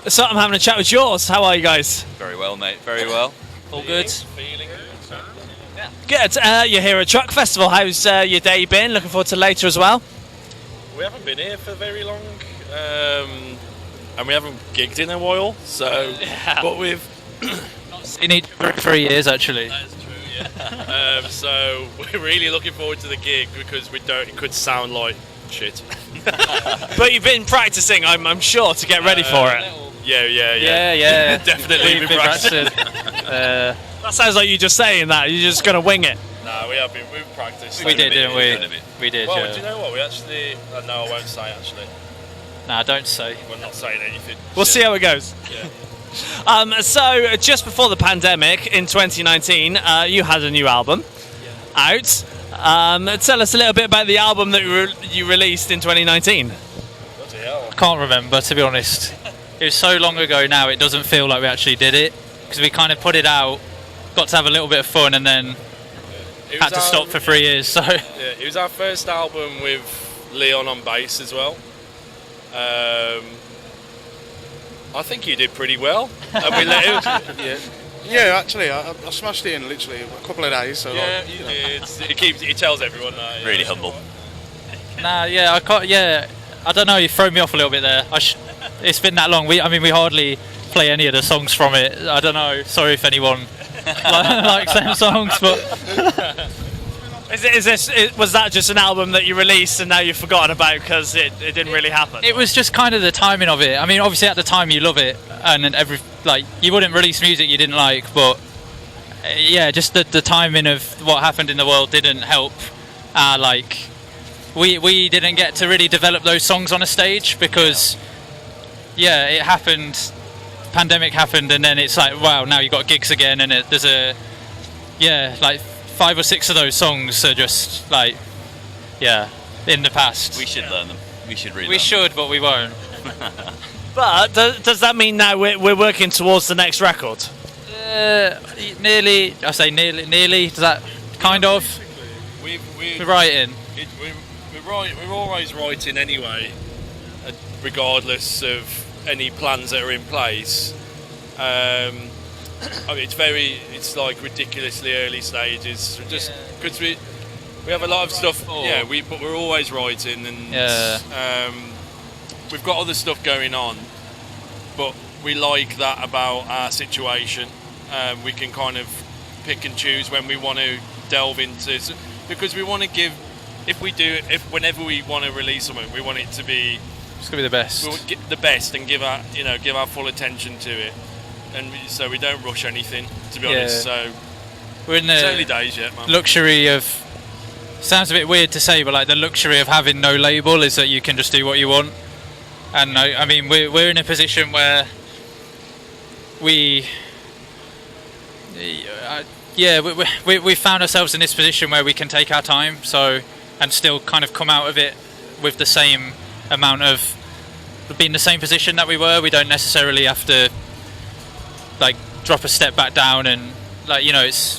So I'm having a chat with yours. How are you guys? Very well, mate. Very well. All good? Feeling good. Good. You're here at Truck Festival. How's your day been? Looking forward to later as well? We haven't been here for very long, and we haven't gigged in a while. So, but we've Not seen each other for 3 years, actually. that's true, yeah. So we're really looking forward to the gig because it could sound like shit. But you've been practicing, I'm sure, to get ready for it. Yeah. Definitely We've been been practicing. practicing. That sounds like you just saying that. You're just going to wing it. No, we've practiced. We did, didn't we? Done a bit. We did, Well, yeah. do you know what? We actually. No, I won't say actually. Nah, don't say. We're not saying anything. We'll see how it goes. Yeah. So, just before the pandemic in 2019, you had a new album out. Tell us a little bit about the album that you released in 2019. Bloody hell. I can't remember, to be honest. It was so long ago now, it doesn't feel like we actually did it. Because we kind of put it out, got to have a little bit of fun, and then It had was to stop for 3 years. So Yeah, it was our first album with Leon on bass as well. I think you did pretty well. And we let him. Yeah, actually, I smashed it in literally a couple of days. So Yeah, you did. He tells everyone that. Really humble. nah, yeah, I can't. Yeah, I don't know. You thrown me off a little bit there. It's been that long. We hardly play any of the songs from it. I don't know. Sorry if anyone likes them songs, but Was that just an album that you released and now you've forgotten about because it didn't really happen? it was just kind of the timing of it. I mean, obviously at the time you love it, and you wouldn't release music you didn't like, but yeah, just the timing of what happened in the world didn't help. We didn't get to really develop those songs on a stage because it happened. Pandemic happened, and then it's like, wow, now you got gigs again, and there's 5 or 6 of those songs are just in the past. We should learn them. We should really. We should, but we won't. But does that mean now we're working towards the next record? Nearly. I say nearly. Does that kind of? We're writing. We're always writing anyway, regardless of any plans that are in place. I mean, it's like ridiculously early stages, just because we have a lot of stuff. Yeah, but we're always writing, and we've got other stuff going on. But we like that about our situation. We can kind of pick and choose when we want to delve into, because we want to give. Whenever we want to release something, we want it to be. It's gonna be the best. We'll get the best and give our full attention to it, and so we don't rush anything. To be honest, so we're in it's early the days yet, man. luxury of. Sounds a bit weird to say, but like the luxury of having no label is that you can just do what you want. And I mean, we're in a position where we found ourselves in this position where we can take our time, and still kind of come out of it with the same amount of being the same position that we were. We don't necessarily have to drop a step back down, and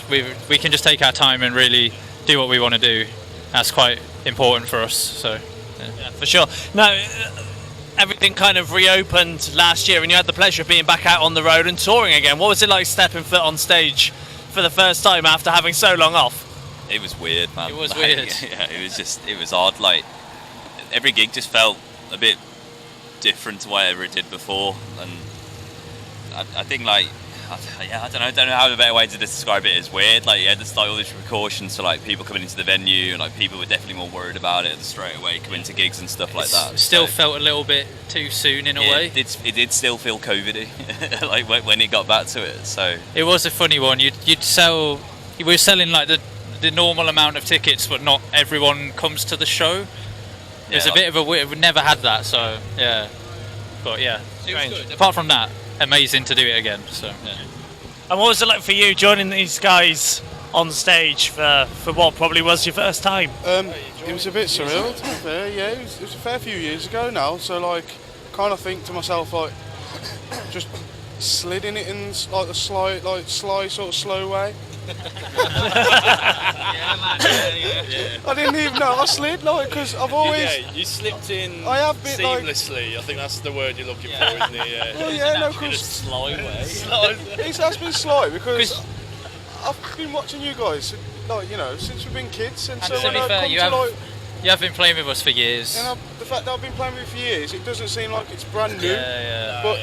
we can just take our time and really do what we want to do. That's quite important for us. So Yeah, for sure. Now, everything kind of reopened last year, and you had the pleasure of being back out on the road and touring again. What was it like stepping foot on stage for the first time after having so long off? It was weird, man. It was weird. Yeah, it was odd. Like every gig just felt a bit different to whatever it did before, and I think I don't know how the better way to describe it is weird. Like you had to all these precautions for people coming into the venue, and people were definitely more worried about it straight away coming to gigs and stuff like that. Still felt a little bit too soon in a way. It did still feel COVID-y, when it got back to it. So It was a funny one. We were selling the normal amount of tickets, but not everyone comes to the show. It's a bit of a weird. We've never had that, so yeah. But yeah, strange. Apart from that, amazing to do it again. So yeah. And what was it like for you joining these guys on stage for what probably was your first time? it was a bit surreal, to be fair. Yeah, it was a fair few years ago now. So kind of think to myself just slid in it in a sly sort of slow way. I didn't even know I slid, like, because I've always. Yeah, you slipped in I have been, like- seamlessly. I think that's the word you're looking for, isn't it? Yeah. Well, yeah, no, In a because slow way. it has been slight because I've been watching you guys, like, you know, since we've been kids, and so to when be I fair, come you to have- like. You have been playing with us for years. And the fact that I've been playing with you for years, it doesn't seem like it's brand new. Yeah. But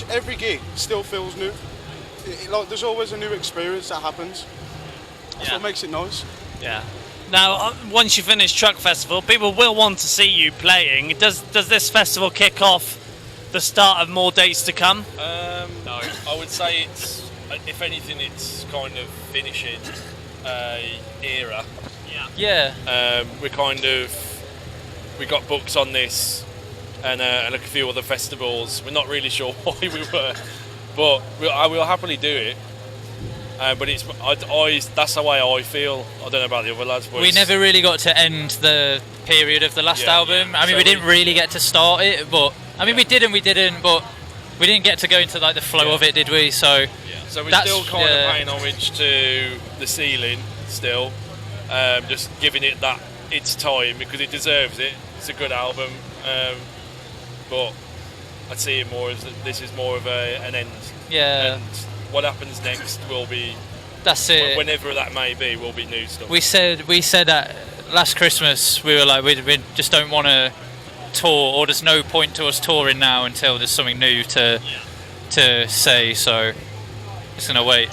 every gig still feels new. Like there's always a new experience that happens. That's what makes it nice. Yeah. Now, once you finish Truck Festival, people will want to see you playing. Does this festival kick off the start of more dates to come? No, I would say it's, if anything, it's kind of finishing era. Yeah. We got books on this and a few other festivals. We're not really sure why we were, but I will happily do it. But that's the way I feel. I don't know about the other lads, but We never really got to end the period of the last album. I mean, So we didn't really get to start it, but I mean, we didn't, but we didn't get to go into like the flow of it, did we? So So we're That's- still kind yeah. of paying homage to the ceiling, still, just giving it its time because it deserves it. It's a good album, but I see it more as this is more of an end. yeah, And what happens next will be, that's it. whenever that may be, will be new stuff. We said that last Christmas. We were like, we just don't want to tour, or there's no point to us touring now until there's something new to say. So just gonna wait.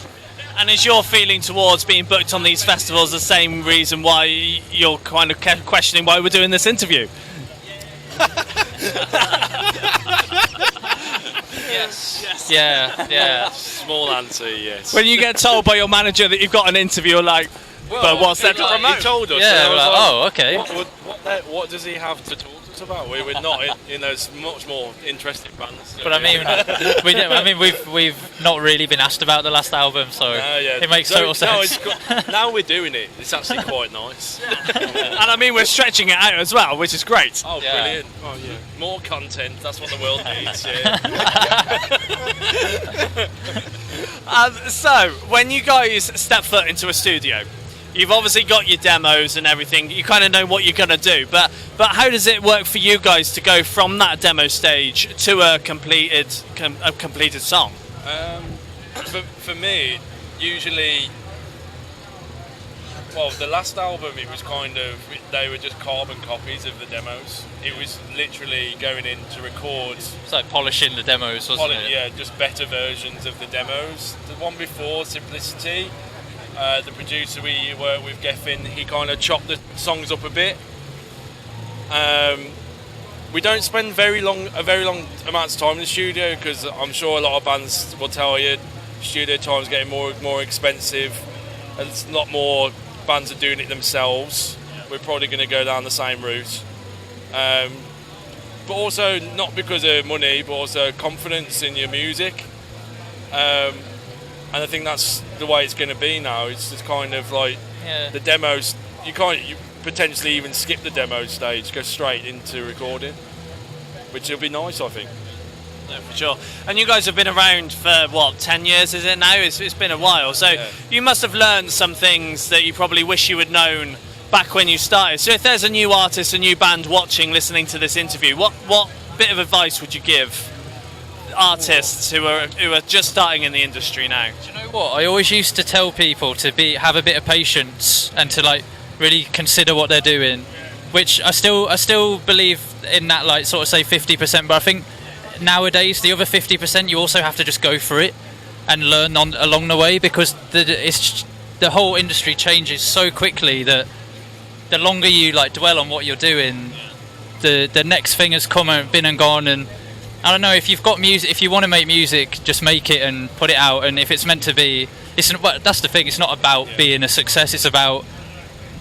And is your feeling towards being booked on these festivals the same reason why you're kind of questioning why we're doing this interview? Yeah. Small answer, yes. When you get told by your manager that you've got an interview, you're like, but what's that to He promote? told us. Yeah, and I we're was like, oh, okay. What does he have to talk to us about? We're not in those much more interesting bands. But I mean, we've not really been asked about the last album, so it makes total sense. Now we're doing it. It's actually quite nice. And I mean, we're stretching it out as well, which is great. Oh, Yeah. brilliant! Oh, yeah. More content. That's what the world needs. Yeah. So, when you guys step foot into a studio, you've obviously got your demos and everything. You kind of know what you're going to do. But how does it work for you guys to go from that demo stage to a completed song? For me, usually, well, the last album, it was kind of, they were just carbon copies of the demos. It was literally going in to record. It's like polishing the demos, wasn't it? Yeah, just better versions of the demos. The one before, Simplicity, the producer we worked with, Geffen, he kind of chopped the songs up a bit. We don't spend a very long amount of time in the studio because I'm sure a lot of bands will tell you studio time's getting more expensive, and a lot more bands are doing it themselves. We're probably going to go down the same route, but also not because of money, but also confidence in your music. And I think that's the way it's going to be now. It's just kind of like the demos. You potentially even skip the demo stage, go straight into recording, which will be nice, I think. No, for sure. And you guys have been around for, what, 10 years is it now? It's been a while. So you must have learned some things that you probably wish you had known back when you started. So if there's a new artist, a new band watching, listening to this interview, what bit of advice would you give artists who are just starting in the industry now? Do you know what? I always used to tell people to have a bit of patience and to like really consider what they're doing, which I still believe in that, like sort of say 50%, but I think nowadays the other 50% you also have to just go for it and learn along the way, because the whole industry changes so quickly that the longer you like dwell on what you're doing, the next thing has come and been and gone. And I don't know, if you've got music, if you want to make music, just make it and put it out. And if it's meant to be, that's the thing. It's not about being a success. It's about,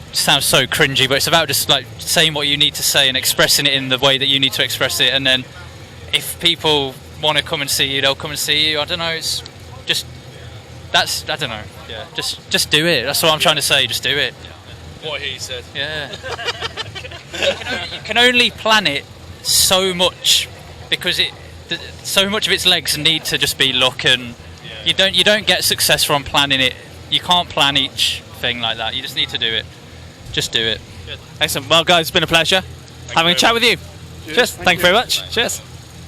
it sounds so cringy, but it's about just like saying what you need to say and expressing it in the way that you need to express it. And then if people want to come and see you, they'll come and see you. I don't know. It's just I don't know. Yeah, just do it. That's what I'm trying to say. Just do it. What he said. Yeah. You can only plan it so much, because so much of its legs need to just be luck, and you don't get success from planning it You can't plan each thing like that. You just need to do it. Just do it. Excellent. Well, guys, it's been a pleasure having a chat with you. Cheers. Thank you very much. Cheers.